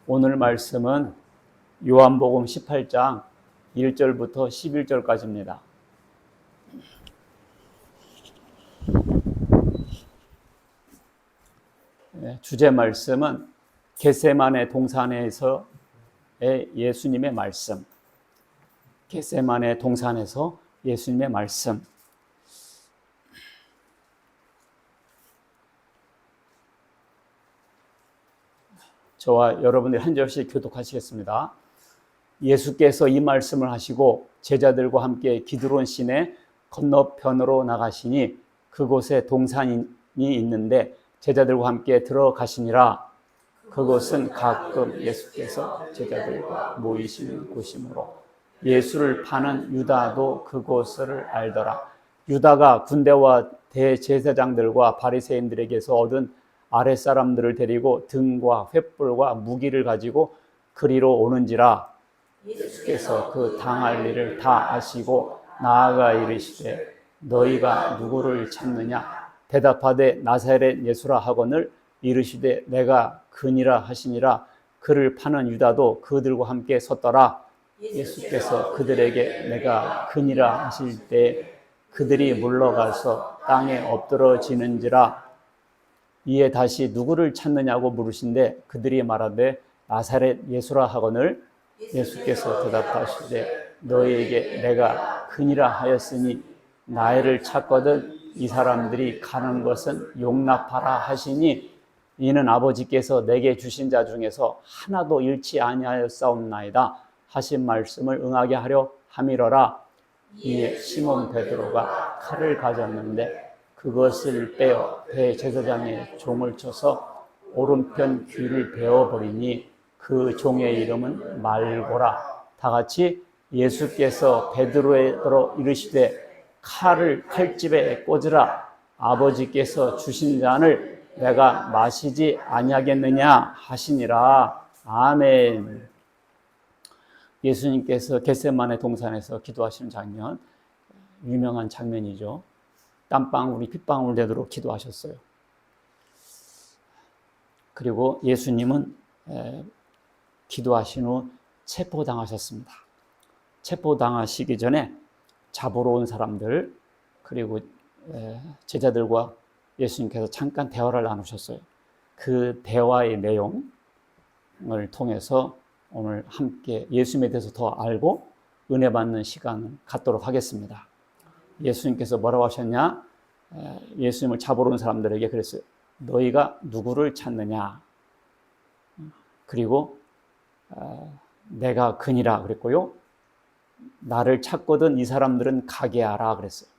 오늘 말씀은 요한복음 18장 1절부터 11절까지입니다. 주제 말씀은 겟세마네 동산에서의 예수님의 말씀. 겟세마네 동산에서 예수님의 말씀. 저와 여러분들이 한 절씩 교독하시겠습니다. 예수께서 이 말씀을 하시고 제자들과 함께 기드론 시내 건너편으로 나가시니 그곳에 동산이 있는데 제자들과 함께 들어가시니라. 그곳은 가끔 예수께서 제자들과 모이시는 곳이므로 예수를 파는 유다도 그곳을 알더라. 유다가 군대와 대제사장들과 바리새인들에게서 얻은 아랫사람들을 데리고 등과 횃불과 무기를 가지고 그리로 오는지라. 예수께서 그 당할 일을 다 아시고 나아가 이르시되 너희가 누구를 찾느냐? 대답하되 나사렛 예수라 하거늘 이르시되 내가 그니라 하시니라. 그를 파는 유다도 그들과 함께 섰더라. 예수께서 그들에게 내가 그니라 하실 때 그들이 물러가서 땅에 엎드러지는지라. 이에 다시 누구를 찾느냐고 물으신데 그들이 말하되 나사렛 예수라 하거늘 예수께서 대답하시되 너희에게 내가 그니라 하였으니 나를 찾거든 이 사람들이 가는 것은 용납하라 하시니 이는 아버지께서 내게 주신 자 중에서 하나도 잃지 아니하였사옵나이다 하신 말씀을 응하게 하려 함이러라. 이에 시몬 베드로가 칼을 가졌는데 그것을 빼어 대제사장의 종을 쳐서 오른편 귀를 베어버리니 그 종의 이름은 말고라. 다 같이 예수께서 베드로에게 이르시되 칼을 칼집에 꽂으라. 아버지께서 주신 잔을 내가 마시지 아니하겠느냐 하시니라. 아멘. 예수님께서 겟세마네 동산에서 기도하시는 장면, 유명한 장면이죠. 땀방울이 핏방울 되도록 기도하셨어요. 그리고 예수님은 기도하신 후 체포당하셨습니다. 체포당하시기 전에 잡으러 온 사람들 그리고 제자들과 예수님께서 잠깐 대화를 나누셨어요. 그 대화의 내용을 통해서 오늘 함께 예수님에 대해서 더 알고 은혜 받는 시간을 갖도록 하겠습니다. 예수님께서 뭐라고 하셨냐? 예수님을 잡으러 온 사람들에게 그랬어요. 너희가 누구를 찾느냐? 그리고 내가 그니라 그랬고요. 나를 찾거든 이 사람들은 가게 하라 그랬어요.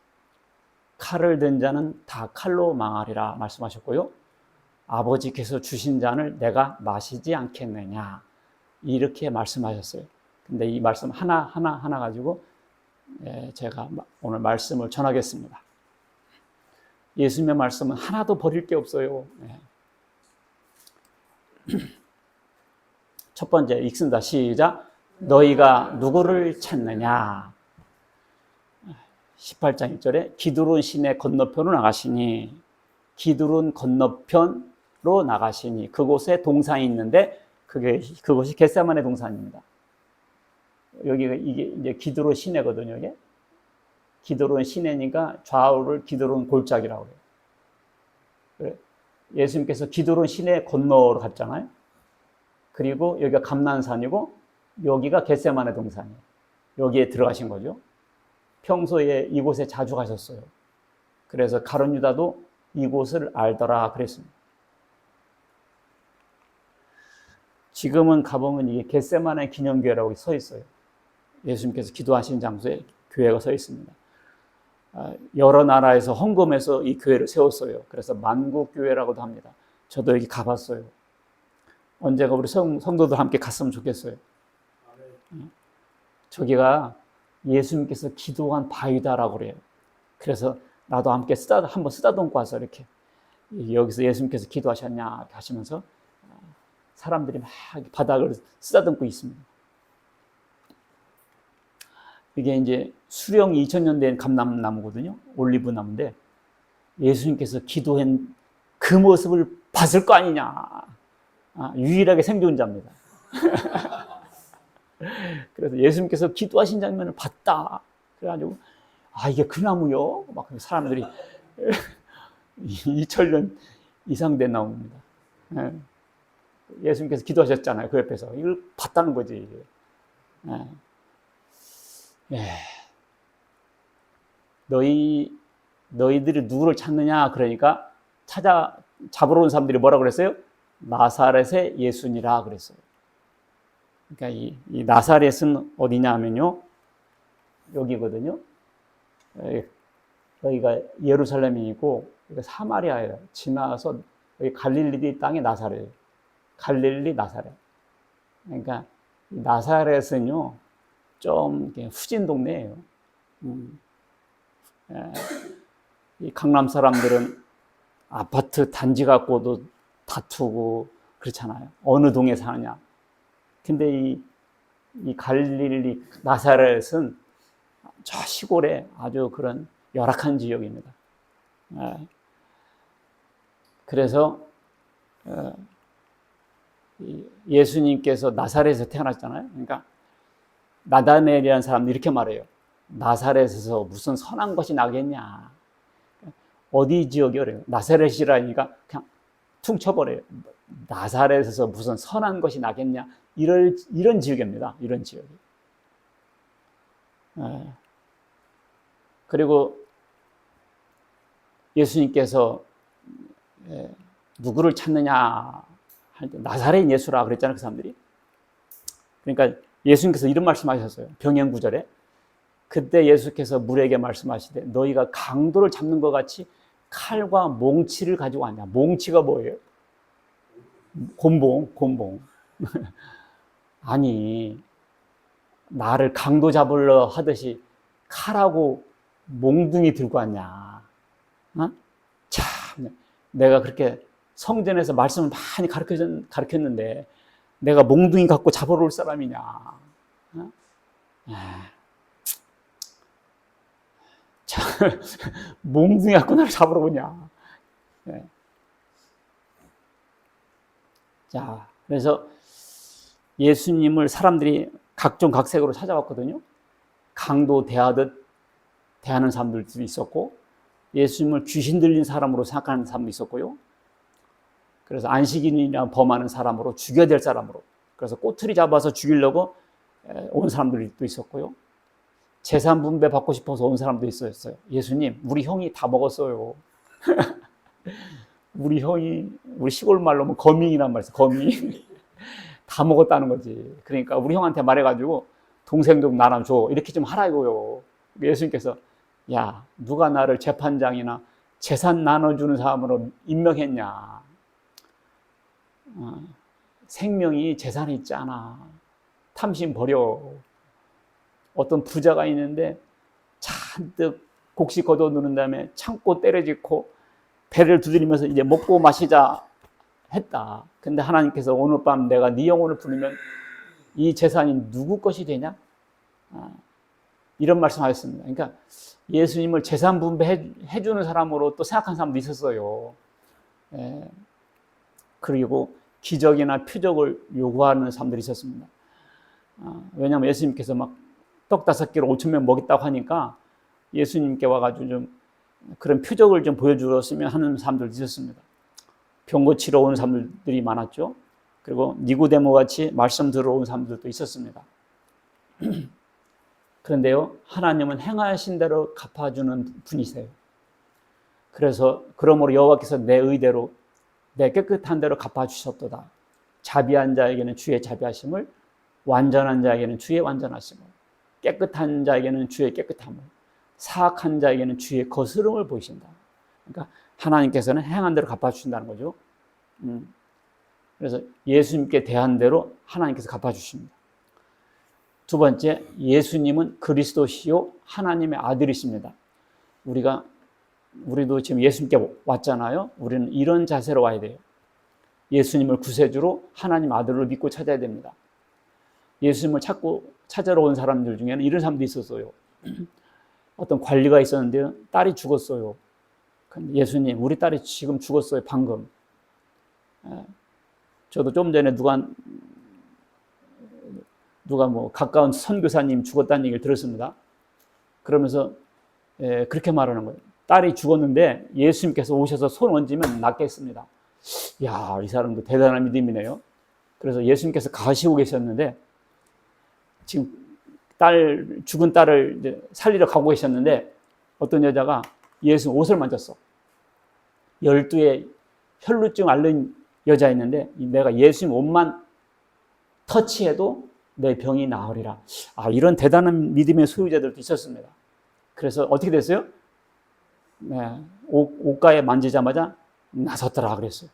칼을 든 자는 다 칼로 망하리라 말씀하셨고요. 아버지께서 주신 잔을 내가 마시지 않겠느냐 이렇게 말씀하셨어요. 근데 이 말씀 하나 가지고 제가 오늘 말씀을 전하겠습니다. 예수님의 말씀은 하나도 버릴 게 없어요. 첫 번째 읽습니다. 시작. 너희가 누구를 찾느냐? 18장 1절에 기드론 시내 건너편으로 나가시니, 기드론 건너편으로 나가시니 그곳에 동산이 있는데 그것이 겟세마네 동산입니다. 여기가 이게 이제 기드론 시내거든요. 이게 기드론 시내니까 좌우를 기드론 골짜기라고 해요. 예수님께서 기드론 시내 건너로 갔잖아요. 그리고 여기가 감난산이고 여기가 겟세마네 동산이에요. 여기에 들어가신 거죠. 평소에 이곳에 자주 가셨어요. 그래서 가룟 유다도 이곳을 알더라 그랬습니다. 지금은 가보면 이게 겟세마네 기념교회라고 서 있어요. 예수님께서 기도하신 장소에 교회가 서 있습니다. 여러 나라에서 헌금해서 이 교회를 세웠어요. 그래서 만국교회라고도 합니다. 저도 여기 가봤어요. 언제가 우리 성도들 함께 갔으면 좋겠어요. 저기가 예수님께서 기도한 바위다라고 그래요. 그래서 나도 함께 한번 쓰다듬고 와서 이렇게 여기서 예수님께서 기도하셨냐 하시면서 사람들이 막 바닥을 쓰다듬고 있습니다. 이게 이제 수령이 2000년 된 감람나무거든요. 올리브 나무인데 예수님께서 기도한 그 모습을 봤을 거 아니냐. 유일하게 생존자입니다. 그래서 예수님께서 기도하신 장면을 봤다. 그래가지고 이게 그 나무요? 막 사람들이 2000년 이상 된 나무입니다. 예수님께서 기도하셨잖아요. 그 옆에서 이걸 봤다는 거지. 너희들이 누구를 찾느냐? 그러니까 잡으러 온 사람들이 뭐라 그랬어요? 나사렛의 예수니라 그랬어요. 그러니까 이 나사렛은 어디냐 하면요, 여기거든요. 여기가 예루살렘이고 여기가 사마리아예요. 지나서 여기 갈릴리 땅이 나사렛. 갈릴리 나사렛. 그러니까 나사렛은요 좀 후진 동네예요. 이 강남 사람들은 아파트 단지 갖고도 다투고 그렇잖아요. 어느 동에 사느냐. 근데 이 갈릴리 나사렛은 저 시골에 아주 그런 열악한 지역입니다. 그래서 예수님께서 나사렛에서 태어났잖아요. 그러니까 나다넬이라는 사람은 이렇게 말해요. 나사렛에서 무슨 선한 것이 나겠냐. 어디 지역이래요? 나사렛이라니까 그냥 퉁 쳐버려요. 나사렛에서 무슨 선한 것이 나겠냐. 이런 지역입니다. 이런 지역이. 그리고 예수님께서 누구를 찾느냐 할 때 나사렛 예수라 그랬잖아요. 그 사람들이. 그러니까 예수님께서 이런 말씀하셨어요. 병행구절에. 그때 예수께서 물에게 말씀하시되 너희가 강도를 잡는 것 같이 칼과 몽치를 가지고 왔냐. 몽치가 뭐예요? 곤봉. 아니, 나를 강도 잡으려 하듯이 칼하고 몽둥이 들고 왔냐. 참, 내가 그렇게 성전에서 말씀을 많이 가르쳤는데 내가 몽둥이 갖고 잡으러 올 사람이냐. 몽둥이 갖고 나를 잡으러 오냐. 자, 그래서 예수님을 사람들이 각종 각색으로 찾아왔거든요. 강도 대하듯 대하는 사람들도 있었고, 예수님을 귀신 들린 사람으로 생각하는 사람도 있었고요. 그래서 안식일이나 범하는 사람으로, 죽여야 될 사람으로, 그래서 꼬투리 잡아서 죽이려고 온 사람들도 있었고요. 재산 분배 받고 싶어서 온 사람도 있었어요. 예수님, 우리 형이 다 먹었어요. 우리 시골 말로 하면 거민이란 말이죠. 거민. 다 먹었다는 거지. 그러니까 우리 형한테 말해가지고 동생 좀 나눠 줘. 이렇게 좀 하라고요. 예수님께서 야, 누가 나를 재판장이나 재산 나눠주는 사람으로 임명했냐. 생명이 재산이 있잖아. 탐심 버려. 어떤 부자가 있는데 잔뜩 곡식 걷어 누른 다음에 참고 때려짓고 배를 두드리면서 이제 먹고 마시자 했다. 근데 하나님께서 오늘 밤 내가 네 영혼을 부르면 이 재산이 누구 것이 되냐? 이런 말씀하셨습니다. 그러니까 예수님을 재산 분배해 주는 사람으로 또 생각한 사람도 있었어요. 그리고 기적이나 표적을 요구하는 사람들이 있었습니다. 왜냐하면 예수님께서 막 떡 5개로 5,000명 먹였다고 하니까 예수님께 와가지고 좀 그런 표적을 좀 보여주었으면 하는 사람들도 있었습니다. 병 고치러 온 사람들이 많았죠. 그리고 니고데모 같이 말씀 들어온 사람들도 있었습니다. 그런데요, 하나님은 행하신 대로 갚아주는 분이세요. 그래서 그러므로 여호와께서 내 의대로 내 깨끗한 대로 갚아주셨도다. 자비한 자에게는 주의 자비하심을, 완전한 자에게는 주의 완전하심을, 깨끗한 자에게는 주의 깨끗함을, 사악한 자에게는 주의 거스름을 보이신다. 그러니까 하나님께서는 행한 대로 갚아주신다는 거죠. 그래서 예수님께 대한 대로 하나님께서 갚아주십니다. 두 번째, 예수님은 그리스도시요 하나님의 아들이십니다. 우리도 지금 예수님께 왔잖아요. 우리는 이런 자세로 와야 돼요. 예수님을 구세주로 하나님 아들로 믿고 찾아야 됩니다. 예수님을 찾아러 온 사람들 중에는 이런 사람도 있었어요. 어떤 관리가 있었는데 딸이 죽었어요. 예수님, 우리 딸이 지금 죽었어요. 방금. 저도 좀 전에 누가 누가 뭐 가까운 선교사님 죽었다는 얘기를 들었습니다. 그러면서 그렇게 말하는 거예요. 딸이 죽었는데 예수님께서 오셔서 손 얹으면 낫겠습니다. 이야, 이 사람도 대단한 믿음이네요. 그래서 예수님께서 가시고 계셨는데 지금 죽은 딸을 이제 살리러 가고 계셨는데 어떤 여자가 예수 옷을 만졌어. 12에 혈루증 앓는 여자 있는데 내가 예수님 옷만 터치해도 내 병이 나으리라. 이런 대단한 믿음의 소유자들도 있었습니다. 그래서 어떻게 됐어요? 네, 옷가에 만지자마자 나섰더라 그랬어요.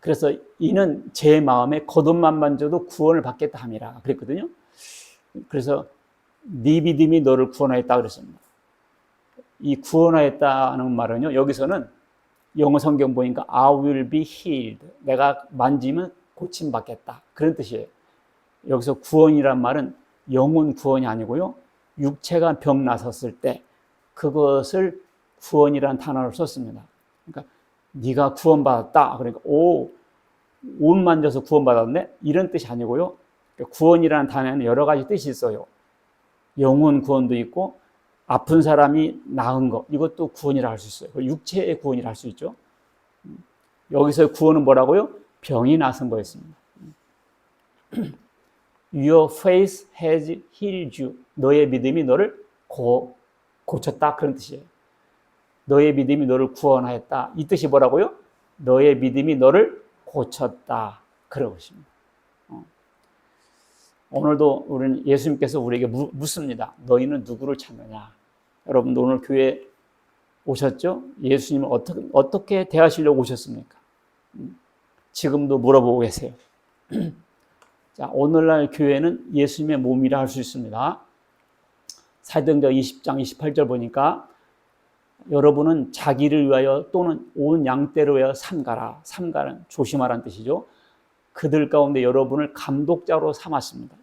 그래서 이는 제 마음에 겉옷만 만져도 구원을 받겠다 함이라 그랬거든요. 그래서 네 믿음이 너를 구원하였다 그랬습니다. 이 구원하였다는 말은요, 여기서는 영어 성경 보니까 I will be healed. 내가 만지면 고침받겠다. 그런 뜻이에요. 여기서 구원이란 말은 영혼 구원이 아니고요, 육체가 병 나섰을 때 그것을 구원이라는 단어를 썼습니다. 그러니까 네가 구원받았다. 그러니까 옷 만져서 구원받았네? 이런 뜻이 아니고요. 구원이라는 단어에는 여러 가지 뜻이 있어요. 영혼 구원도 있고 아픈 사람이 나은 것, 이것도 구원이라 할 수 있어요. 육체의 구원이라 할 수 있죠. 여기서 구원은 뭐라고요? 병이 나선 거였습니다. Your faith has healed you. 너의 믿음이 너를 고쳤다. 그런 뜻이에요. 너의 믿음이 너를 구원하였다. 이 뜻이 뭐라고요? 너의 믿음이 너를 고쳤다. 그런 것입니다. 오늘도 우리는 예수님께서 우리에게 묻습니다. 너희는 누구를 찾느냐? 여러분 오늘 교회 오셨죠? 예수님을 어떻게 대하시려고 오셨습니까? 지금도 물어보고 계세요. 자, 오늘날 교회는 예수님의 몸이라 할 수 있습니다. 사도행전 20장 28절 보니까 여러분은 자기를 위하여 또는 온 양떼를 위하여 삼가라. 삼가는 조심하라는 뜻이죠. 그들 가운데 여러분을 감독자로 삼았습니다.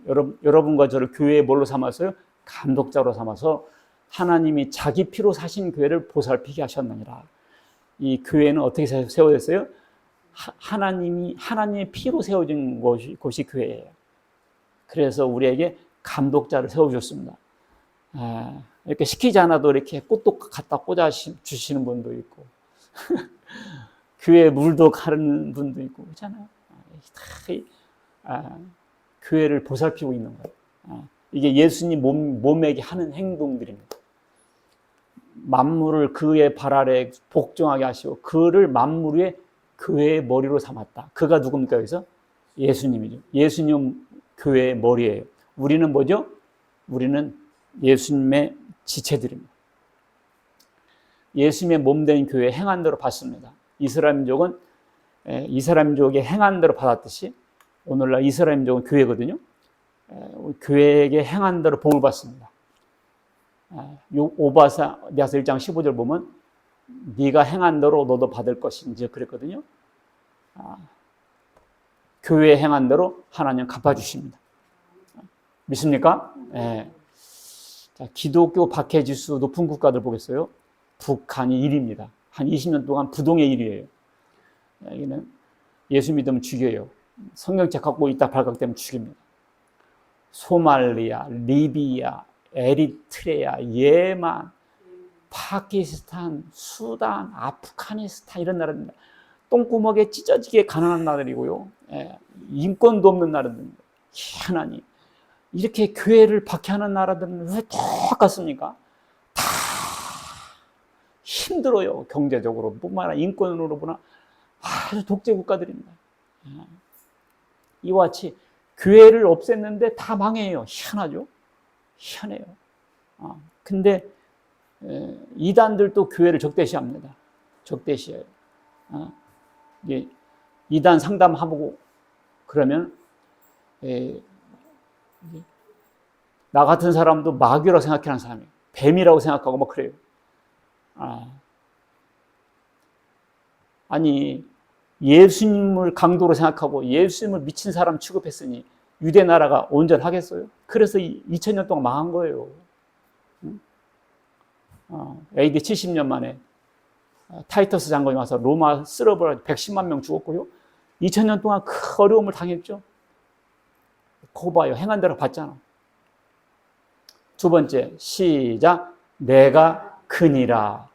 여러분과 저를 교회에 뭘로 삼았어요? 감독자로 삼아서 하나님이 자기 피로 사신 교회를 보살피게 하셨느니라. 이 교회는 어떻게 세워졌어요? 하나님의 피로 세워진 곳이 교회예요. 그래서 우리에게 감독자를 세워주셨습니다. 이렇게 시키지 않아도 이렇게 꽃도 갖다 꽂아 주시는 분도 있고 교회에 물도 가르는 분도 있고 그렇잖아요. 교회를 보살피고 있는 거예요. 이게 예수님 몸에게 하는 행동들입니다. 만물을 그의 발 아래 복종하게 하시고 그를 만물 위에 교회의 머리로 삼았다. 그가 누굽니까 여기서? 예수님이죠. 예수님 교회의 머리예요. 우리는 뭐죠? 우리는 예수님의 지체들입니다. 예수님의 몸된 교회의 행한 대로 받습니다. 이스라엘 민족은 이스라엘 민족의 행한 대로 받았듯이 오늘날 이스라엘 민족은 교회거든요. 교회에게 행한 대로 복을 받습니다. 오바사야서 1장 15절 보면 네가 행한 대로 너도 받을 것인지 그랬거든요. 교회에 행한 대로 하나님 갚아주십니다. 믿습니까? 네. 자, 기독교 박해지수 높은 국가들 보겠어요. 북한이 1위입니다. 한 20년 동안 부동의 1위예요. 여기는 예수 믿으면 죽여요. 성경책 갖고 있다 발각되면 죽입니다. 소말리아, 리비아, 에리트레아, 예만, 파키스탄, 수단, 아프가니스탄 이런 나라입니다. 똥구멍에 찢어지게 가난한 나라들이고요. 인권도 없는 나라들입니다. 하나님 이렇게 교회를 박해하는 나라들은 왜 똑같습니까? 다 힘들어요. 경제적으로 뿐만 아니라 인권으로 보나 아주 독재 국가들입니다. 이와 같이 교회를 없앴는데 다 망해요. 희한하죠? 희한해요. 근데 이단들도 교회를 적대시합니다. 적대시해요. 이단 상담하고 그러면 나 같은 사람도 마귀라고 생각하는 사람이에요. 뱀이라고 생각하고 막 그래요. 아니 예수님을 강도로 생각하고 예수님을 미친 사람 취급했으니 유대 나라가 온전하겠어요? 그래서 2000년 동안 망한 거예요. AD 70년 만에 타이터스 장군이 와서 로마 쓸어버려 110만 명 죽었고요. 2000년 동안 큰 어려움을 당했죠. 거 봐요. 행한 대로 받잖아. 두 번째, 시작. 내가 크니라.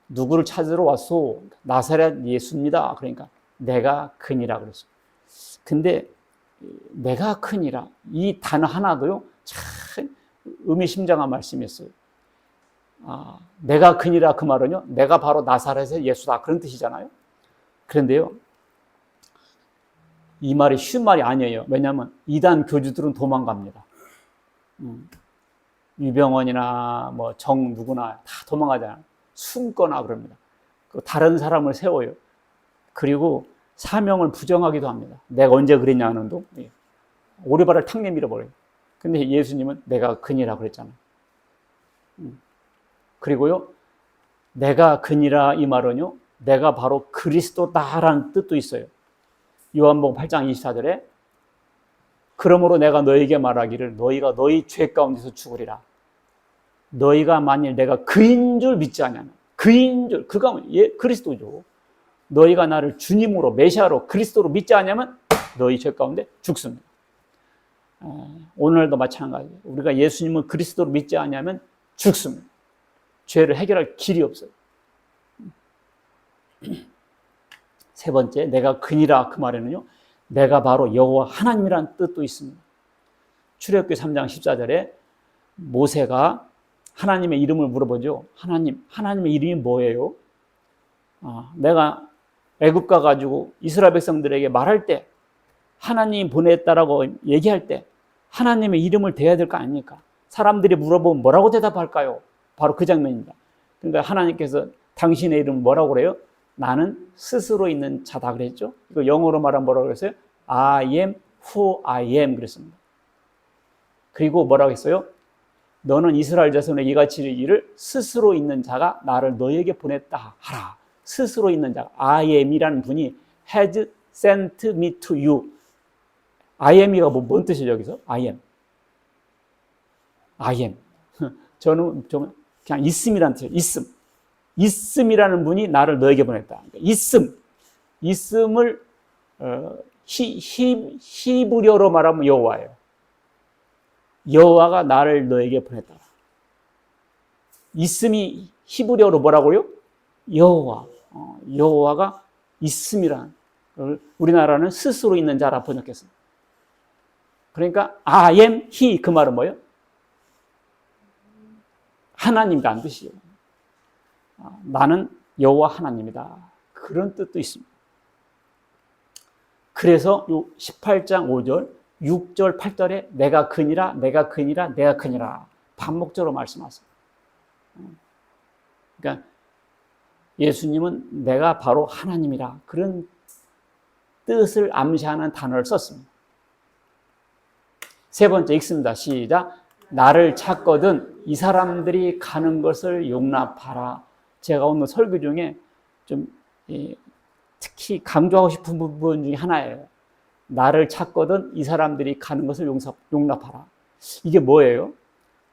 누구를 찾으러 왔소? 나사렛 예수입니다. 그러니까 내가 크니라 그랬어요. 근데 내가 크니라 이 단어 하나도요 참 의미심장한 말씀이었어요. 내가 크니라 그 말은요 내가 바로 나사렛의 예수다 그런 뜻이잖아요. 그런데요 이 말이 쉬운 말이 아니에요. 왜냐하면 이단 교주들은 도망갑니다. 유병원이나 뭐 정 누구나 다 도망가잖아요. 숨거나 그럽니다. 다른 사람을 세워요. 그리고 사명을 부정하기도 합니다. 내가 언제 그랬냐는 둥 오리발을 탁 내밀어 버려요. 근데 예수님은 내가 그니라 그랬잖아요. 그리고요 내가 그니라 이 말은요 내가 바로 그리스도다라는 뜻도 있어요. 요한복음 8장 24절에 그러므로 내가 너희에게 말하기를 너희가 너희 죄 가운데서 죽으리라. 너희가 만일 내가 그인 줄 믿지 않냐면 그인 줄 그가 그리스도죠. 너희가 나를 주님으로 메시아로 그리스도로 믿지 않냐면 너희 죄 가운데 죽습니다. 오늘도 마찬가지예요. 우리가 예수님을 그리스도로 믿지 않냐면 죽습니다. 죄를 해결할 길이 없어요. 세 번째, 내가 그니라 그 말에는요. 내가 바로 여호와 하나님이라는 뜻도 있습니다. 출애굽기 3장 14절에 모세가 하나님의 이름을 물어보죠. 하나님의 이름이 뭐예요? 내가 애굽 가가지고 이스라엘 백성들에게 말할 때 하나님 보냈다라고 얘기할 때 하나님의 이름을 대야 될 거 아닙니까? 사람들이 물어보면 뭐라고 대답할까요? 바로 그 장면입니다. 그러니까 하나님께서 당신의 이름은 뭐라고 그래요? 나는 스스로 있는 자다 그랬죠. 이거 영어로 말하면 뭐라고 그랬어요? I am who I am 그랬습니다. 그리고 뭐라고 했어요? 너는 이스라엘 자손의 이같이 이르기를 스스로 있는 자가 나를 너에게 보냈다 하라. 스스로 있는 자, I am이라는 분이 has sent me to you. I am이가 뭔 뜻이죠 여기서? I am. I am. 저는 그냥 있음이라는 뜻이에요. 있음이라는 분이 나를 너에게 보냈다. 있음을 히브리어로 말하면 여호와예요. 여호와가 나를 너에게 보냈다. 있음이 히브리어로 뭐라고요? 여호와. 여호와가 있음이란 우리나라는 스스로 있는 자라 번역했습니다. 그러니까 I am he 그 말은 뭐예요? 하나님이라는 뜻이에요. 나는 여호와 하나님이다. 그런 뜻도 있습니다. 그래서 18장 5절, 6절, 8절에 내가 그니라, 내가 그니라, 내가 그니라 반복적으로 말씀하세요. 그러니까 예수님은 내가 바로 하나님이라 그런 뜻을 암시하는 단어를 썼습니다. 세 번째 읽습니다. 시작. 나를 찾거든 이 사람들이 가는 것을 용납하라. 제가 오늘 설교 중에 좀 특히 강조하고 싶은 부분 중에 하나예요. 나를 찾거든 이 사람들이 가는 것을 용납하라. 이게 뭐예요?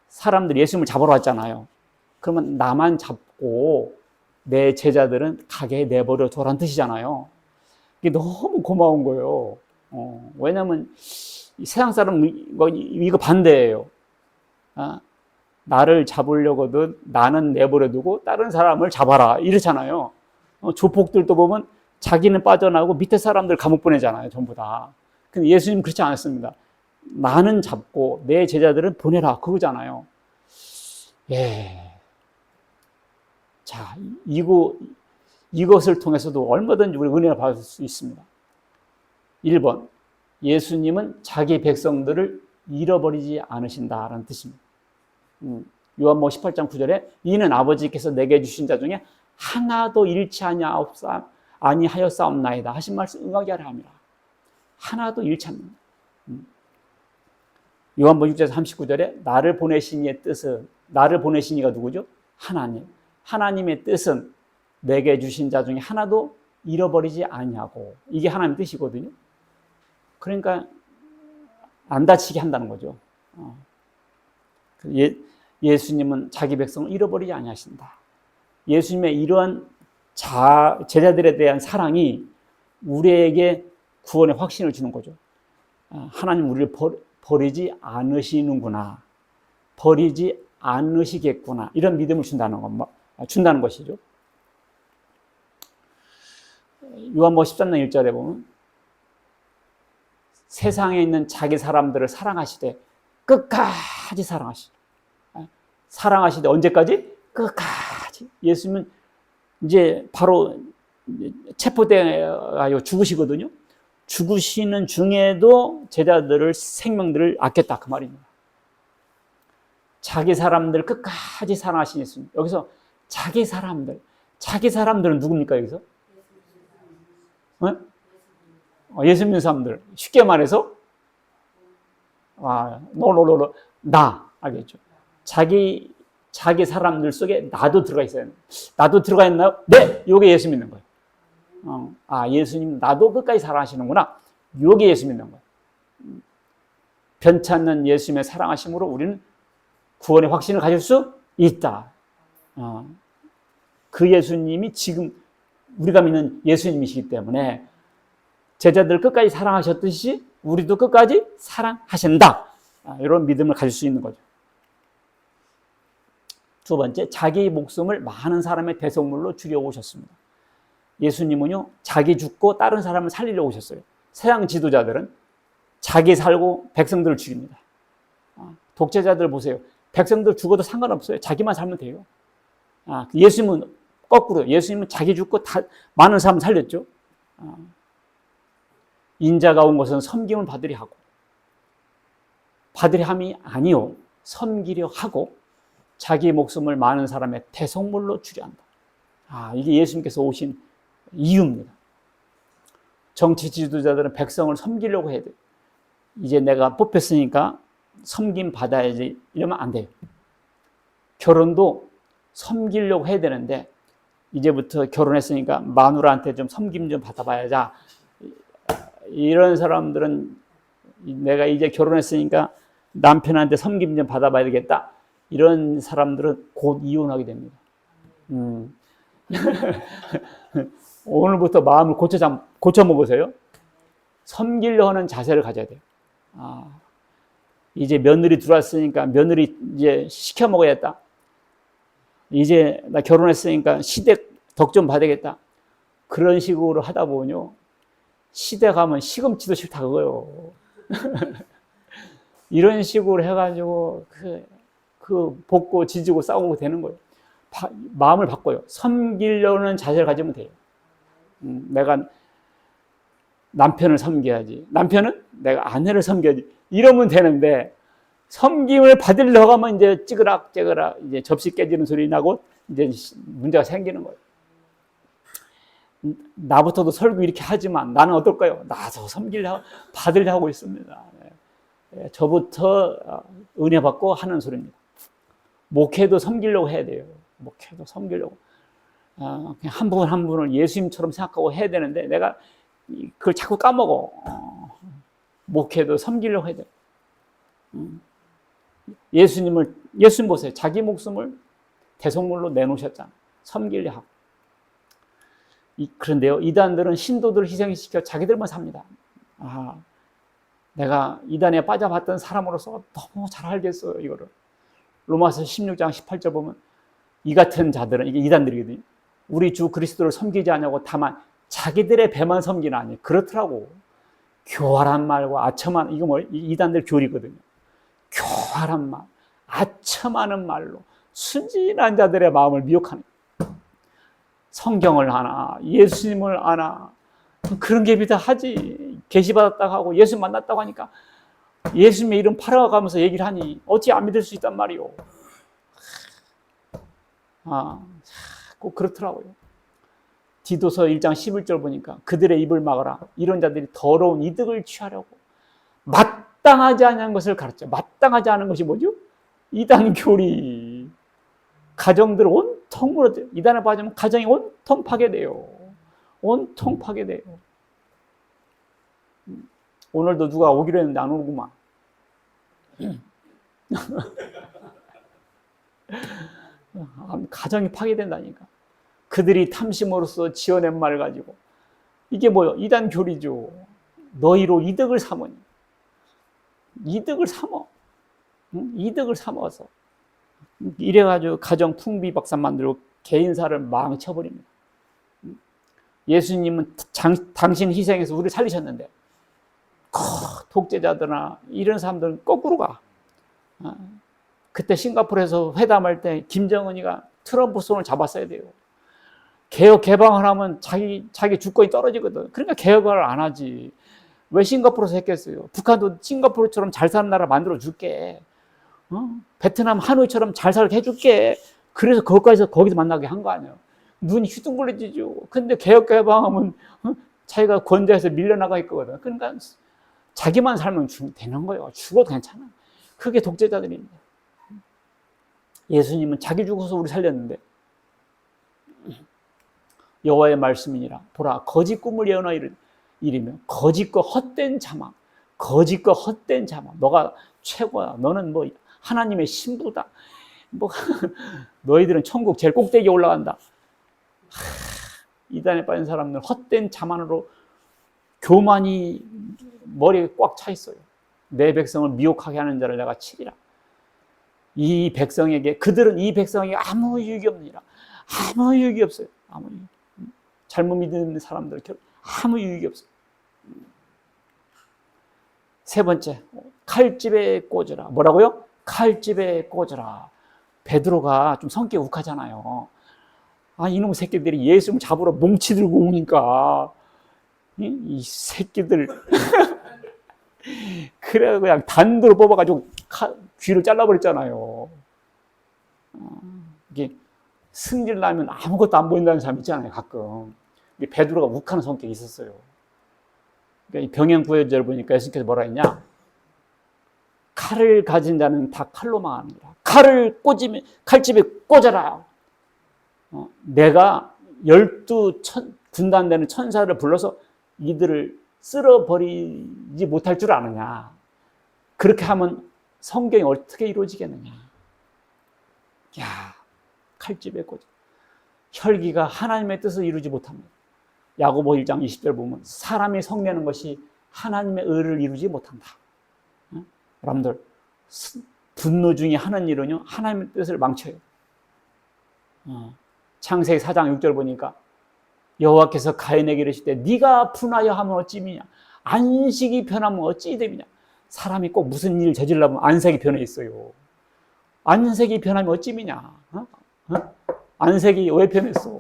사람들이 예수님을 잡으러 왔잖아요. 그러면 나만 잡고 내 제자들은 가게 내버려 둬라는 뜻이잖아요. 이게 너무 고마운 거예요. 왜냐하면 세상 사람은 이거 반대예요. 나를 잡으려거든 나는 내버려 두고 다른 사람을 잡아라 이렇잖아요. 조폭들도 보면 자기는 빠져나오고 밑에 사람들 감옥 보내잖아요. 전부 다. 근데 예수님은 그렇지 않았습니다. 나는 잡고 내 제자들은 보내라 그거잖아요. 예. 자, 이것을 통해서도 얼마든지 우리 은혜를 받을 수 있습니다. 1번, 예수님은 자기 백성들을 잃어버리지 않으신다라는 뜻입니다. 요한복음 18장 9절에 이는 아버지께서 내게 주신 자 중에 하나도 잃지 아니하였사옵나이다 하신 말씀 응하게 하라 함이라. 하나도 잃지 않는다. 요한복음 6장 39절에 나를 보내신 이의 뜻은, 나를 보내신 이가 누구죠? 하나님. 하나님의 뜻은 내게 주신 자 중에 하나도 잃어버리지 아니하고, 이게 하나님의 뜻이거든요. 그러니까 안 다치게 한다는 거죠. 예수님은 자기 백성을 잃어버리지 아니하신다. 예수님의 이러한 제자들에 대한 사랑이 우리에게 구원의 확신을 주는 거죠. 하나님 우리를 버리지 않으시는구나. 버리지 않으시겠구나. 이런 믿음을 준다는 것이죠. 요한복음 13장 1절에 보면 세상에 있는 자기 사람들을 사랑하시되 끝까지 사랑하시되 언제까지? 끝까지. 예수님은 이제 바로 체포되어 죽으시거든요. 죽으시는 중에도 제자들을 생명들을 아꼈다 그 말입니다. 자기 사람들 끝까지 사랑하신 예수님. 여기서 자기 사람들은 누굽니까 여기서? 예수 믿는 사람들. 쉽게 말해서 나 알겠죠? 자기 사람들 속에 나도 들어가 있어요. 나도 들어가 있나요? 네, 요게 예수 믿는 거예요. 예수님 나도 끝까지 사랑하시는구나. 요게 예수 믿는 거예요. 변찮는 예수님의 사랑하심으로 우리는 구원의 확신을 가질 수 있다. 그 예수님이 지금 우리가 믿는 예수님이시기 때문에 제자들 끝까지 사랑하셨듯이 우리도 끝까지 사랑하신다. 이런 믿음을 가질 수 있는 거죠. 두 번째, 자기 목숨을 많은 사람의 대속물로 주려고 오셨습니다. 예수님은요, 자기 죽고 다른 사람을 살리려고 오셨어요. 서양 지도자들은 자기 살고 백성들을 죽입니다. 독재자들 보세요. 백성들 죽어도 상관없어요. 자기만 살면 돼요. 예수님은 거꾸로, 예수님은 자기 죽고 많은 사람 살렸죠. 인자가 온 것은 섬김을 받으려 하고, 받으려 함이 아니요, 섬기려 하고, 자기 목숨을 많은 사람의 대속물로 주려 한다. 이게 예수님께서 오신 이유입니다. 정치 지도자들은 백성을 섬기려고 해야 돼요. 이제 내가 뽑혔으니까 섬김 받아야지 이러면 안 돼요. 결혼도 섬기려고 해야 되는데 이제부터 결혼했으니까 마누라한테 좀 섬김 좀 받아봐야지. 이런 사람들은 내가 이제 결혼했으니까 남편한테 섬김 좀 받아봐야 되겠다. 이런 사람들은 곧 이혼하게 됩니다. 오늘부터 마음을 고쳐 먹으세요. 섬기려 하는 자세를 가져야 돼요. 이제 며느리 들어왔으니까 며느리 이제 시켜 먹어야겠다. 이제 나 결혼했으니까 시댁 덕 좀 받아야겠다. 그런 식으로 하다 보면요, 시댁 가면 시금치도 싫다 그거요. 이런 식으로 해가지고 그 볶고 지지고 싸우고 되는 거예요. 마음을 바꿔요. 섬기려는 자세를 가지면 돼요. 내가 남편을 섬겨야지. 남편은 내가 아내를 섬겨야지. 이러면 되는데 섬김을 받으려고 하면 이제 찌그락찌그락 이제 접시 깨지는 소리 나고 이제 문제가 생기는 거예요. 나부터도 설교 이렇게 하지만 나는 어떨까요? 나도 섬기려고 받으려고 하고 있습니다. 저부터 은혜 받고 하는 소리입니다. 목회도 섬기려고 해야 돼요. 목회도 섬기려고. 그냥 한 분 한 분을 예수님처럼 생각하고 해야 되는데 내가 그걸 자꾸 까먹어. 목회도 섬기려고 해야 돼요. 예수님 보세요. 자기 목숨을 대속물로 내놓으셨잖아요. 섬기려 하고. 그런데요, 이단들은 신도들을 희생시켜 자기들만 삽니다. 내가 이단에 빠져봤던 사람으로서 너무 잘 알겠어요, 이거를. 로마서 16장 18절 보면 이 같은 자들은, 이게 이단들이거든요. 우리 주 그리스도를 섬기지 않냐고 다만 자기들의 배만 섬기는 아니에요. 그렇더라고. 교활한 말과 아첨한, 이거 뭐예요? 이단들 교리거든요. 교활한 말, 아첨하는 말로 순진한 자들의 마음을 미혹하는 거예요. 성경을 아나, 예수님을 아나, 그런 게 다 하지. 계시받았다고 하고 예수 만났다고 하니까 예수님의 이름 팔아가면서 얘기를 하니 어찌 안 믿을 수 있단 말이오. 꼭 그렇더라고요. 디도서 1장 11절 보니까 그들의 입을 막아라. 이런 자들이 더러운 이득을 취하려고 마땅하지 않은 것을 가르쳐. 마땅하지 않은 것이 뭐죠? 이단 교리. 가정들을 온통 무너뜨려. 이단에 빠지면 가정이 온통 파괴돼요. 온통 파괴돼요. 오늘도 누가 오기로 했는데 안 오구만. 가정이 파괴된다니까. 그들이 탐심으로써 지어낸 말을 가지고. 이게 뭐요? 이단 교리죠. 너희로 이득을 삼으니. 이득을 삼어. 응? 이득을 삼아서. 이래가지고 가정 풍비박산 만들고 개인사를 망쳐버립니다. 예수님은 당신 희생해서 우리를 살리셨는데 독재자들이나 이런 사람들은 거꾸로 가. 그때 싱가포르에서 회담할 때 김정은이가 트럼프 손을 잡았어야 돼요. 개혁 개방을 하면 자기 주권이 떨어지거든. 그러니까 개혁을 안 하지. 왜 싱가포르에서 했겠어요? 북한도 싱가포르처럼 잘 사는 나라 만들어 줄게. 베트남 하노이처럼 잘 살게 해줄게. 그래서 거기서 만나게 한 거 아니에요. 눈이 휘둥그레지죠. 근데 개혁 개방하면 자기가 권좌에서 밀려나가 있거든. 그러니까 자기만 살면 되는 거예요. 죽어도 괜찮아. 그게 독재자들입니다. 예수님은 자기 죽어서 우리 살렸는데 여호와의 말씀이니라. 보라 거짓 꿈을 예언하여 이르며 거짓과 헛된 자망, 거짓과 헛된 자망. 너가 최고야. 너는 뭐 하나님의 신부다. 뭐 너희들은 천국 제일 꼭대기에 올라간다. 이단에 빠진 사람들은 헛된 자만으로 교만이 머리에 꽉 차 있어요. 내 백성을 미혹하게 하는 자를 내가 치리라. 이 백성에게 그들은 이 백성에게 아무 유익이 없느니라. 아무 유익이 없어요. 아무 유익. 잘못 믿는 사람들 아무 유익이 없어요. 세 번째, 칼집에 꽂으라. 뭐라고요? 칼집에 꽂으라. 베드로가 좀 성격이 욱하잖아요. 이놈 새끼들이 예수를 잡으러 몽치 들고 오니까 이 새끼들 그래 그냥 단도로 뽑아가지고 귀를 잘라버렸잖아요. 이게 승질 나면 아무것도 안 보인다는 사람 있잖아요. 가끔 베드로가 욱하는 성격이 있었어요. 그러니까 이 병행 구절을 보니까 예수님께서 뭐라 했냐? 칼을 가진 자는 다 칼로 망합니다. 칼을 꽂으면 칼집에 꽂아라. 내가 12 군단되는 천사를 불러서 이들을 쓸어버리지 못할 줄 아느냐. 그렇게 하면 성경이 어떻게 이루어지겠느냐. 야, 칼집에 꽂아. 혈기가 하나님의 뜻을 이루지 못합니다. 야고보 1장 20절 보면 사람이 성내는 것이 하나님의 의를 이루지 못한다. 여러분들 분노 중에 하는 일은요 하나님의 뜻을 망쳐요. 창세기 4장 6절 보니까 여호와께서 가인에게 이르시되 네가 분하여 하면 어찌미냐 안식이 변하면 어찌 됨이냐. 사람이 꼭 무슨 일을 저질러면 안색이 변해 있어요. 안색이 변하면 어찌미냐. 안색이 왜 변했어?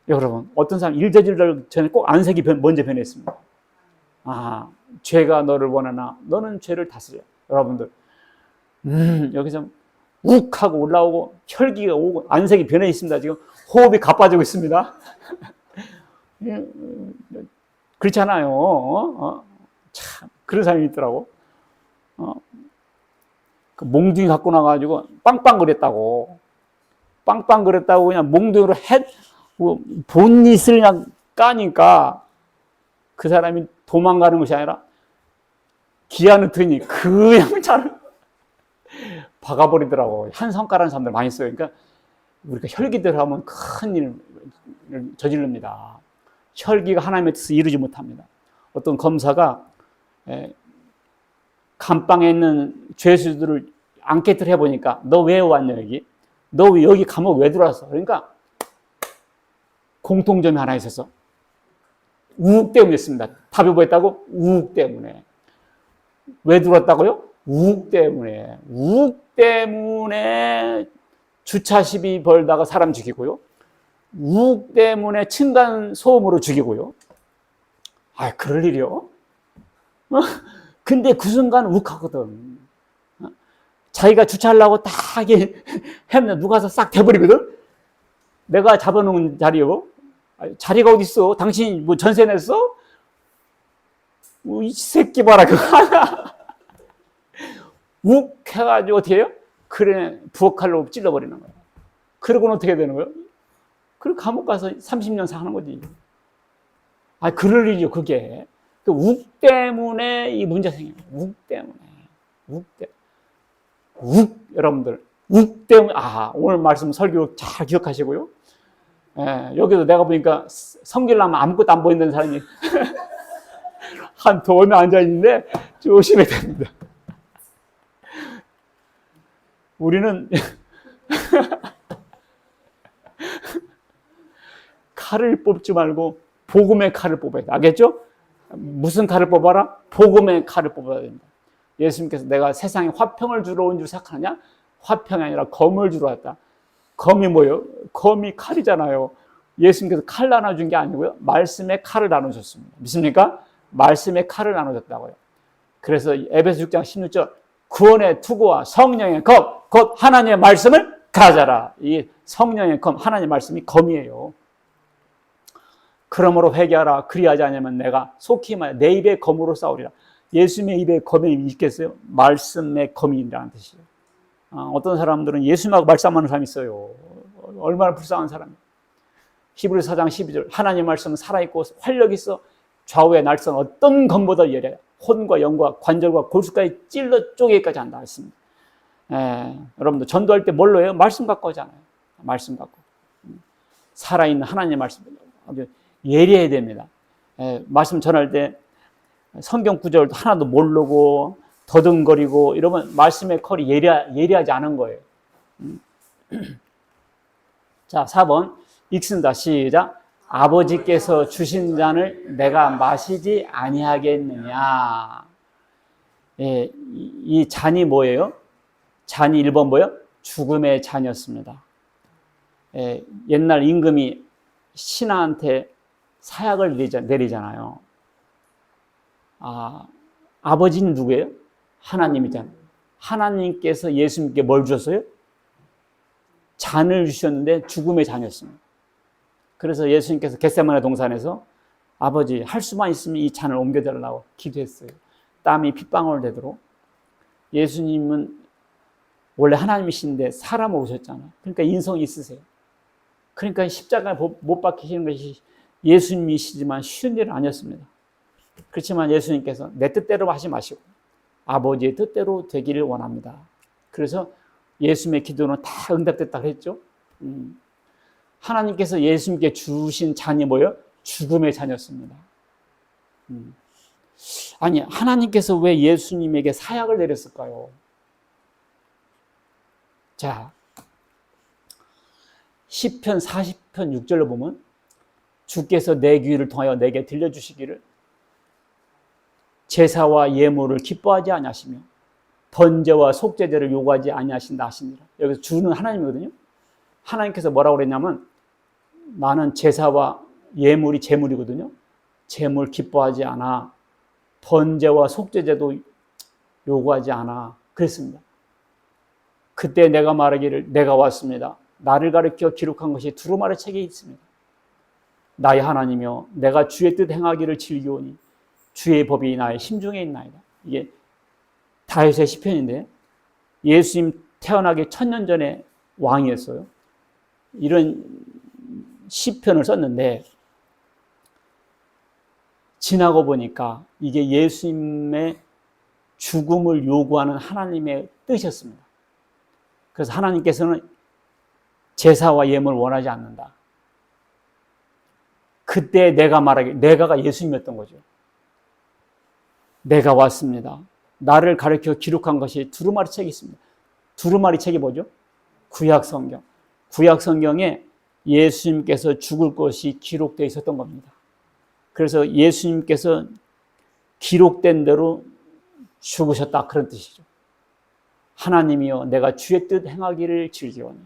여러분 어떤 사람 일 저지르기 전에 꼭 안색이 먼저 변했습니다. 죄가 너를 원하나 너는 죄를 다스려. 여러분들 여기서 욱 하고 올라오고 혈기가 오고 안색이 변해 있습니다. 지금 호흡이 가빠지고 있습니다. 그렇잖아요. 참 그런 사람이 있더라고. 그 몽둥이 갖고 나가지고 빵빵 그랬다고 그냥 몽둥이로 본닛을 그냥 까니까 그 사람이 도망가는 것이 아니라 기아는 트니 그냥 차를 박아버리더라고. 한 성가라는 사람들 많이 써요. 그러니까 우리가 혈기대로 하면 큰 일을 저지릅니다. 혈기가 하나님의 뜻을 이루지 못합니다. 어떤 검사가 감방에 있는 죄수들을 앙케트를 해보니까 너 왜 왔냐 여기? 너 왜 여기 감옥 왜 들어왔어? 그러니까 공통점이 하나 있어서 우욱 때문이었습니다. 답이 뭐였다고? 우욱 때문에. 왜 들어왔다고요? 우욱 때문에. 우욱 때문에 주차 시비 벌다가 사람 죽이고요. 우욱 때문에 층간 소음으로 죽이고요. 그럴 일이요? 근데 그 순간 욱하거든. 자기가 주차하려고 딱 했는데 누가 와서 싹 대버리거든? 내가 잡아놓은 자리요. 자리가 어디 있어? 당신이 뭐 전세 냈어? 이 새끼 봐라 그거 하나. 욱 해가지고 어떻게 해요? 그래 부엌칼로 찔러버리는 거야. 그러고는 어떻게 되는 거예요? 그리고 감옥 가서 30년 사는 거지. 그럴 일이요 그게. 그 욱 때문에 이 문제 생겨요. 욱 때문에. 여러분들 욱 때문에. 오늘 말씀 설교 잘 기억하시고요. 여기도 내가 보니까 성질나면 아무것도 안 보인다는 사람이 한 도움에 앉아있는데 조심해야 됩니다. 우리는 칼을 뽑지 말고 복음의 칼을 뽑아야 돼. 알겠죠? 무슨 칼을 뽑아라? 복음의 칼을 뽑아야 된다. 예수님께서 내가 세상에 화평을 주러 온 줄 생각하느냐? 화평이 아니라 검을 주러 왔다. 검이 뭐예요? 검이 칼이잖아요. 예수님께서 칼 나눠준 게 아니고요. 말씀의 칼을 나눠줬습니다. 믿습니까? 말씀의 칼을 나눠줬다고요. 그래서 에베소 6장 16절 구원의 투구와 성령의 검, 곧 하나님의 말씀을 가져라. 이 성령의 검, 하나님의 말씀이 검이에요. 그러므로 회개하라. 그리하지 않으면 내가 속히 말해 내 입에 검으로 싸우리라. 예수님의 입에 검이 있겠어요? 말씀의 검이라는 뜻이에요. 어떤 사람들은 예수님하고 말싸움하는 사람이 있어요. 얼마나 불쌍한 사람이에요. 히브리서 4장 12절 하나님 말씀은 살아있고 활력 있어 좌우의 날선 어떤 검보다 예리하여 혼과 영과 관절과 골수까지 찔러 쪼개기까지 한다 했습니다. 여러분들 전도할 때 뭘로 해요? 말씀 갖고 하잖아요. 말씀 갖고. 살아있는 하나님의 말씀 아주 예리해야 됩니다. 말씀 전할 때 성경 구절도 하나도 모르고 더듬거리고 이러면 말씀의 컬이 예리하지 않은 거예요. 자, 4번 읽습니다. 시작. 아버지께서 주신 잔을 내가 마시지 아니하겠느냐. 이 잔이 뭐예요? 잔이 1번 뭐예요? 죽음의 잔이었습니다. 옛날 임금이 신하한테 사약을 내리잖아요. 아버지는 누구예요? 하나님이잖아요. 하나님께서 예수님께 뭘 주셨어요? 잔을 주셨는데 죽음의 잔이었습니다. 그래서 예수님께서 겟세마네 동산에서 아버지 할 수만 있으면 이 잔을 옮겨달라고 기도했어요. 땀이 핏방울 되도록. 예수님은 원래 하나님이신데 사람으로 오셨잖아요. 그러니까 인성이 있으세요. 그러니까 십자가에 못 박히시는 것이 예수님이시지만 쉬운 일은 아니었습니다. 그렇지만 예수님께서 내 뜻대로 하지 마시고 아버지의 뜻대로 되기를 원합니다. 그래서 예수님의 기도는 다 응답됐다고 했죠. 하나님께서 예수님께 주신 잔이 뭐예요? 죽음의 잔이었습니다. 아니, 하나님께서 왜 예수님에게 사약을 내렸을까요? 자, 시편 40편 6절로 보면 주께서 내 귀를 통하여 내게 들려주시기를 제사와 예물을 기뻐하지 아니하시며 번제와 속죄제를 요구하지 아니하신다 하시니라. 여기서 주는 하나님이거든요. 하나님께서 뭐라고 그랬냐면 나는 제사와 예물이 제물이거든요. 제물 기뻐하지 않아. 번제와 속죄제도 요구하지 않아. 그랬습니다. 그때 내가 말하기를 내가 왔습니다. 나를 가리켜 기록한 것이 두루마리 책에 있습니다. 나의 하나님이여 내가 주의 뜻 행하기를 즐기오니 주의 법이 나의 심중에 있나이다. 이게 다윗의 시편인데 예수님 태어나기 1000년 전에 왕이었어요. 이런 시편을 썼는데 지나고 보니까 이게 예수님의 죽음을 요구하는 하나님의 뜻이었습니다. 그래서 하나님께서는 제사와 예물을 원하지 않는다. 그때 내가 말하기, 내가가 예수님이었던 거죠. 내가 왔습니다. 나를 가르쳐 기록한 것이 두루마리 책이 있습니다. 두루마리 책이 뭐죠? 구약 성경. 구약 성경에 예수님께서 죽을 것이 기록되어 있었던 겁니다. 그래서 예수님께서 기록된 대로 죽으셨다 그런 뜻이죠. 하나님이여 내가 주의 뜻 행하기를 즐기오니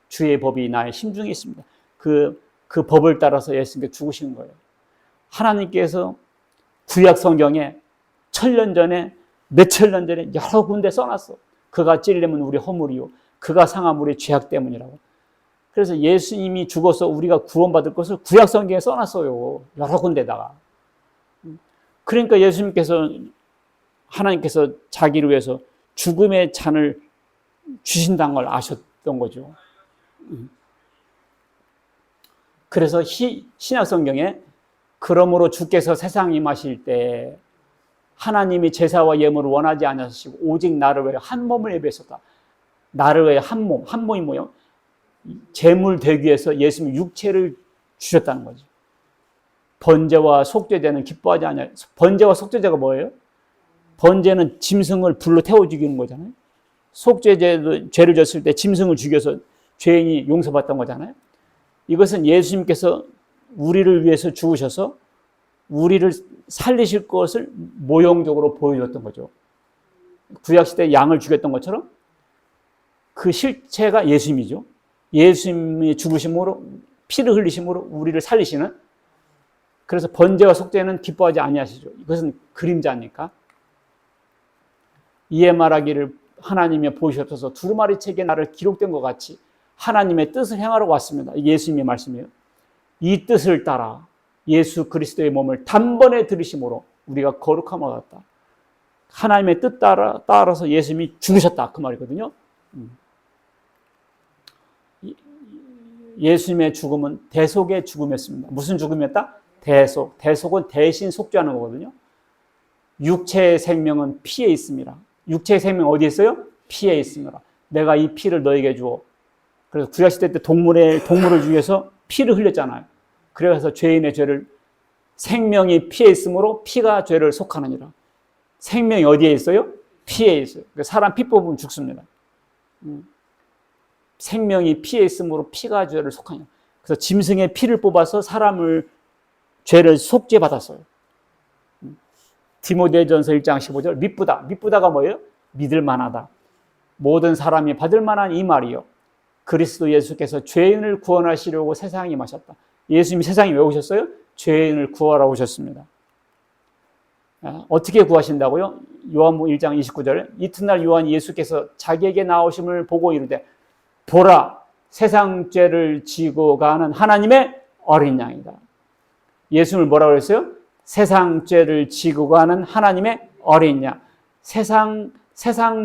주의 법이 나의 심중에 있습니다. 그 법을 따라서 예수님께 죽으신 거예요. 하나님께서 구약 성경에 1000년 전에 몇천 년 전에 여러 군데 써놨어. 그가 찔림은 우리 허물이요 그가 상함 우리 죄악 때문이라고. 그래서 예수님이 죽어서 우리가 구원받을 것을 구약 성경에 써놨어요. 여러 군데다가. 그러니까 예수님께서 하나님께서 자기를 위해서 죽음의 잔을 주신다는 걸 아셨던 거죠. 그래서 신약 성경에 그러므로 주께서 세상에 임하실 때 하나님이 제사와 예물을 원하지 않으시고 오직 나를 위해 한 몸을 예배하셨다. 나를 위해 한 몸, 한 몸이 뭐예요? 제물 되기 위해서 예수님이 육체를 주셨다는 거죠. 번제와 속죄제는 기뻐하지 않냐. 번제와 속죄제가 뭐예요? 번제는 짐승을 불로 태워 죽이는 거잖아요. 속죄제도 죄를 졌을 때 짐승을 죽여서 죄인이 용서받던 거잖아요. 이것은 예수님께서 우리를 위해서 죽으셔서 우리를 살리실 것을 모형적으로 보여줬던 거죠. 구약시대 양을 죽였던 것처럼 그 실체가 예수님이죠. 예수님이 죽으심으로 피를 흘리심으로 우리를 살리시는, 그래서 번제와 속죄는 기뻐하지 아니하시죠. 이것은 그림자니까. 이에 말하기를 하나님의 보시옵소서 두루마리 책에 나를 기록된 것 같이 하나님의 뜻을 행하러 왔습니다. 이게 예수님의 말씀이에요. 이 뜻을 따라 예수 그리스도의 몸을 단번에 들이심으로 우리가 거룩함을 얻었다. 하나님의 뜻 따라서 예수님이 죽으셨다, 그 말이거든요. 예수님의 죽음은 대속의 죽음이었습니다. 무슨 죽음이었다? 대속. 대속은 대신 속죄하는 거거든요. 육체의 생명은 피에 있습니다. 육체의 생명 어디에 있어요? 피에 있습니다. 내가 이 피를 너에게 주어. 그래서 구약시대 때 동물을 죽여서 피를 흘렸잖아요. 그래서 죄인의 죄를, 생명이 피에 있으므로 피가 죄를 속하느니라. 생명이 어디에 있어요? 피에 있어요. 사람 피 뽑으면 죽습니다. 생명이 피에 있으므로 피가 죄를 속하느니라. 그래서 짐승의 피를 뽑아서 사람을 죄를 속죄받았어요. 디모데전서 1장 15절 미쁘다. 미쁘다가 뭐예요? 믿을 만하다. 모든 사람이 받을 만한 이 말이요. 그리스도 예수께서 죄인을 구원하시려고 세상에 임하셨다. 예수님이 세상에 왜 오셨어요? 죄인을 구하러 오셨습니다. 어떻게 구하신다고요? 요한복음 1장 29절 이튿날 요한이 예수께서 자기에게 나오심을 보고 이르되 보라 세상 죄를 지고 가는 하나님의 어린 양이다. 예수님을 뭐라고 했어요? 세상 죄를 지고 가는 하나님의 어린 양. 세상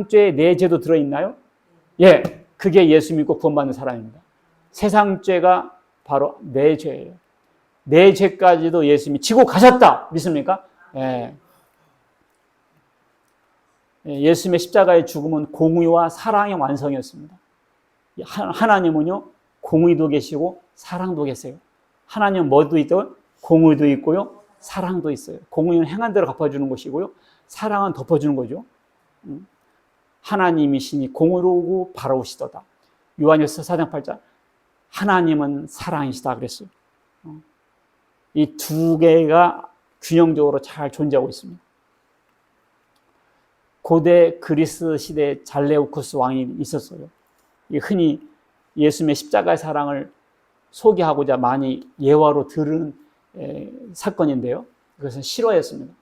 죄에 내 죄도 들어있나요? 예, 그게 예수 믿고 구원받는 사람입니다. 세상 죄가 바로 내 죄예요. 내 죄까지도 예수님이 지고 가셨다. 믿습니까? 예. 예수님의 십자가의 죽음은 공의와 사랑의 완성이었습니다. 하나님은요, 공의도 계시고 사랑도 계세요. 하나님은 뭐도 있다고요? 공의도 있고요, 사랑도 있어요. 공의는 행한 대로 갚아주는 것이고요, 사랑은 덮어주는 거죠. 하나님이시니 공의로우고 바로우시도다. 요한일서 4장 8절 하나님은 사랑이시다 그랬어요. 이 두 개가 균형적으로 잘 존재하고 있습니다. 고대 그리스 시대에 잘레우쿠스 왕이 있었어요. 흔히 예수님의 십자가의 사랑을 소개하고자 많이 예화로 들은 사건인데요. 그것은 실화였습니다.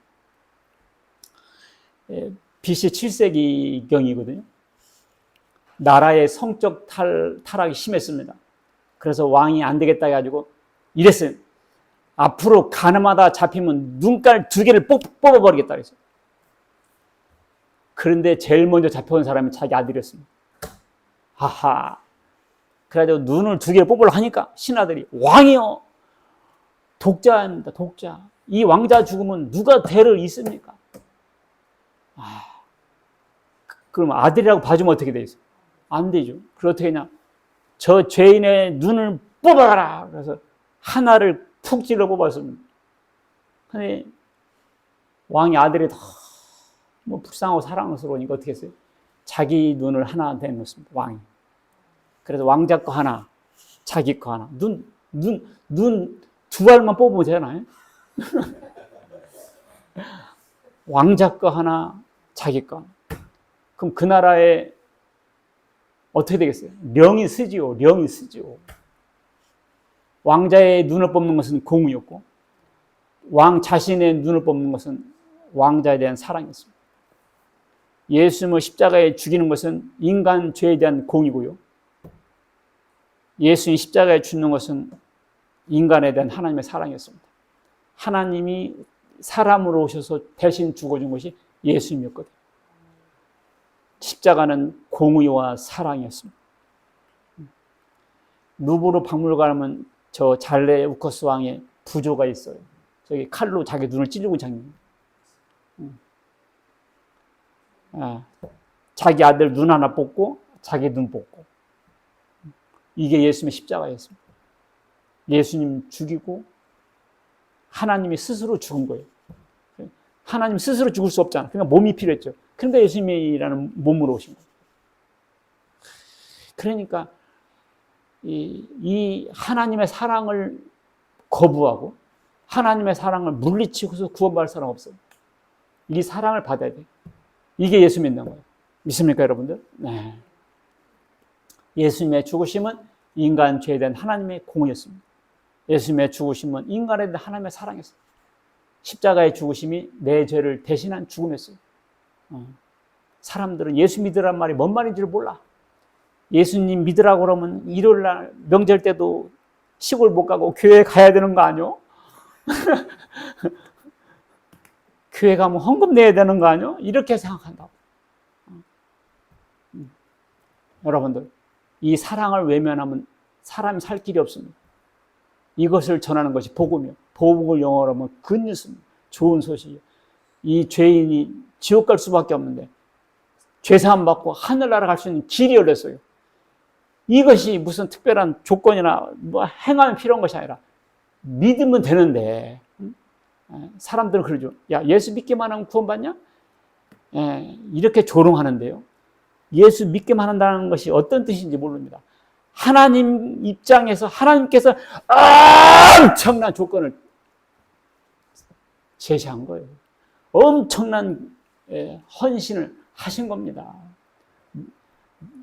BC 7세기경이거든요. 나라의 성적 타락이 심했습니다. 그래서 왕이 안 되겠다 해가지고 이랬어요. 앞으로 가늠하다 잡히면 눈깔 2개를 뽑아버리겠다 그랬어요. 그런데 제일 먼저 잡혀온 사람이 자기 아들이었습니다. 하하. 그래가지고 눈을 2개를 뽑으려고 하니까 신하들이 왕이요, 독자입니다. 독자. 이 왕자 죽으면 누가 대를 잇습니까? 그럼 아들이라고 봐주면 어떻게 되겠어요? 안 되죠. 그럼 어떻게 하냐? 저 죄인의 눈을 뽑아라. 그래서 하나를 푹 찔러 뽑았습니다. 근데 왕의 아들이 너무 불쌍하고 사랑스러우니까 어떻게 했어요? 자기 눈을 하나 내놓습니다. 왕이. 그래서 왕자 거 하나, 자기 거 하나. 눈 2알만 뽑으면 되잖아요. 왕자 거 하나, 자기 거 하나. 그럼 그 나라에 어떻게 되겠어요? 령이 쓰지요. 왕자의 눈을 뽑는 것은 공의였고, 왕 자신의 눈을 뽑는 것은 왕자에 대한 사랑이었습니다. 예수님을 십자가에 죽이는 것은 인간 죄에 대한 공의고요, 예수님 십자가에 죽는 것은 인간에 대한 하나님의 사랑이었습니다. 하나님이 사람으로 오셔서 대신 죽어준 것이 예수님이었거든요. 십자가는 공의와 사랑이었습니다. 루브르 박물관 가면 저 잘레우쿠스 왕의 부조가 있어요. 저기 칼로 자기 눈을 찌르고 장면. 자기 아들 눈 하나 뽑고 자기 눈 뽑고. 이게 예수님의 십자가였습니다. 예수님 죽이고 하나님이 스스로 죽은 거예요. 하나님 스스로 죽을 수 없잖아. 그러니까 몸이 필요했죠. 그러니까 예수님이라는 몸으로 오신 거예요. 그러니까 이 하나님의 사랑을 거부하고 하나님의 사랑을 물리치고서 구원받을 사람 없어요. 이 사랑을 받아야 돼. 이게 예수 믿는 거예요. 믿습니까, 여러분들? 네. 예수님의 죽으심은 인간 죄에 대한 하나님의 공의였습니다. 예수님의 죽으심은 인간에 대한 하나님의 사랑이었어요. 십자가의 죽으심이 내 죄를 대신한 죽음이었어요. 사람들은 예수 믿으란 말이 뭔 말인지를 몰라. 예수님 믿으라고 그러면 일요일날 명절 때도 시골 못 가고 교회 가야 되는 거 아니요? 교회 가면 헌금 내야 되는 거 아니요? 이렇게 생각한다고. 여러분들, 이 사랑을 외면하면 사람이 살 길이 없습니다. 이것을 전하는 것이 복음이요. 복음을 영어로 하면 굿뉴스입니다. 좋은 소식이요. 이 죄인이 지옥 갈 수밖에 없는데 죄사함 받고 하늘나라 갈 수 있는 길이 열렸어요. 이것이 무슨 특별한 조건이나 뭐 행함이 필요한 것이 아니라 믿으면 되는데, 사람들은 그러죠. 야, 예수 믿기만 하면 구원받냐? 이렇게 조롱하는데요. 예수 믿기만 한다는 것이 어떤 뜻인지 모릅니다. 하나님 입장에서 하나님께서 엄청난 조건을 제시한 거예요. 엄청난 헌신을 하신 겁니다.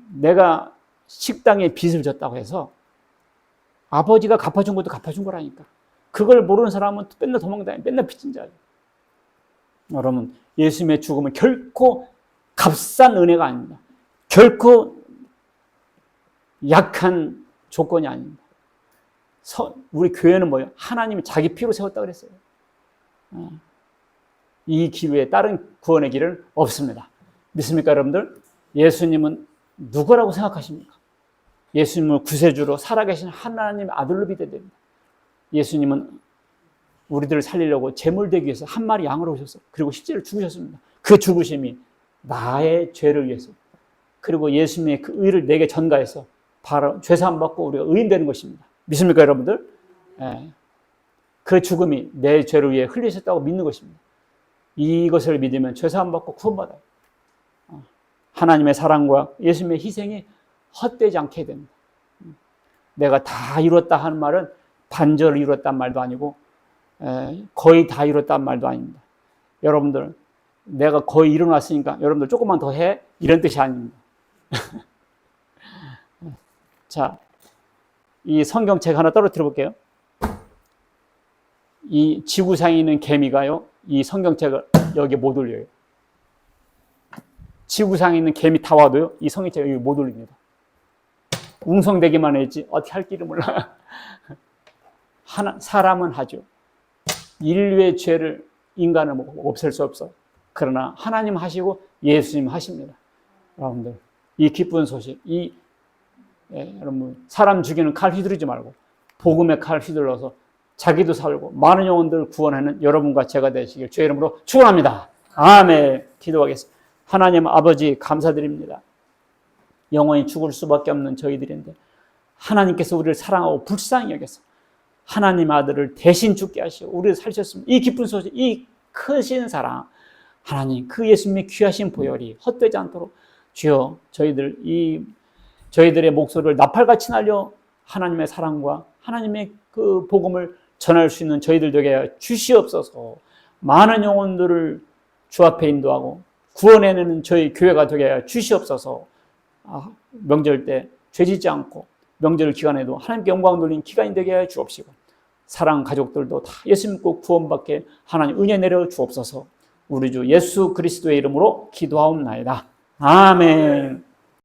내가 식당에 빚을 졌다고 해서 아버지가 갚아준 것도 갚아준 거라니까. 그걸 모르는 사람은 맨날 도망다니고 맨날 빚진 자예요. 여러분, 예수님의 죽음은 결코 값싼 은혜가 아닙니다. 결코 약한 조건이 아닙니다. 우리 교회는 뭐예요? 하나님이 자기 피로 세웠다고 그랬어요. 이 길 외에 다른 구원의 길은 없습니다. 믿습니까, 여러분들? 예수님은 누구라고 생각하십니까? 예수님을 구세주로 살아계신 하나님의 아들로 믿어야 됩니다. 예수님은 우리들을 살리려고 제물되기 위해서 한 마리 양으로 오셨어요. 그리고 십자가를 죽으셨습니다. 그 죽으심이 나의 죄를 위해서, 그리고 예수님의 그 의를 내게 전가해서 바로 죄사함 받고 우리가 의인 되는 것입니다. 믿습니까, 여러분들? 그 죽음이 내 죄를 위해 흘리셨다고 믿는 것입니다. 이것을 믿으면 죄사함 받고 구원받아요. 하나님의 사랑과 예수님의 희생이 헛되지 않게 됩니다. 내가 다 이뤘다 하는 말은 반절을 이뤘단 말도 아니고 거의 다 이뤘단 말도 아닙니다. 여러분들, 내가 거의 이뤄놨으니까 여러분들 조금만 더 해, 이런 뜻이 아닙니다. 자, 이 성경책 하나 떨어뜨려 볼게요. 이 지구상에 있는 개미가요, 이 성경책을 여기 못 올려요. 지구상에 있는 개미 다 와도요, 이 성경책을 여기 못 올립니다. 웅성대기만 했지 어떻게 할 길을 몰라. 사람은 하죠. 인류의 죄를 인간은 없앨 수 없어. 그러나 하나님 하시고 예수님 하십니다. 여러분들, 이 기쁜 소식, 여러분, 사람 죽이는 칼 휘두르지 말고 복음의 칼 휘둘러서 자기도 살고 많은 영혼들을 구원하는 여러분과 제가 되시길 주의 이름으로 축원합니다. 아멘. 기도하겠습니다. 하나님 아버지, 감사드립니다. 영원히 죽을 수밖에 없는 저희들인데 하나님께서 우리를 사랑하고 불쌍히 여겨서 하나님 아들을 대신 죽게 하시고 우리를 살리셨습니다. 이 기쁜 소식, 이 크신 사랑, 하나님 그 예수님의 귀하신 보혈이 헛되지 않도록 주여 저희들의 목소리를 나팔같이 날려 하나님의 사랑과 하나님의 그 복음을 전할 수 있는 저희들 되게 하여 주시옵소서. 많은 영혼들을 주 앞에 인도하고 구원해내는 저희 교회가 되게 하여 주시옵소서. 명절 때 죄짓지 않고 명절 기간에도 하나님께 영광 돌리는 기간이 되게 하여 주옵시고, 사랑 가족들도 다 예수 믿고 구원받게 하나님 은혜 내려 주옵소서. 우리 주 예수 그리스도의 이름으로 기도하옵나이다. 아멘.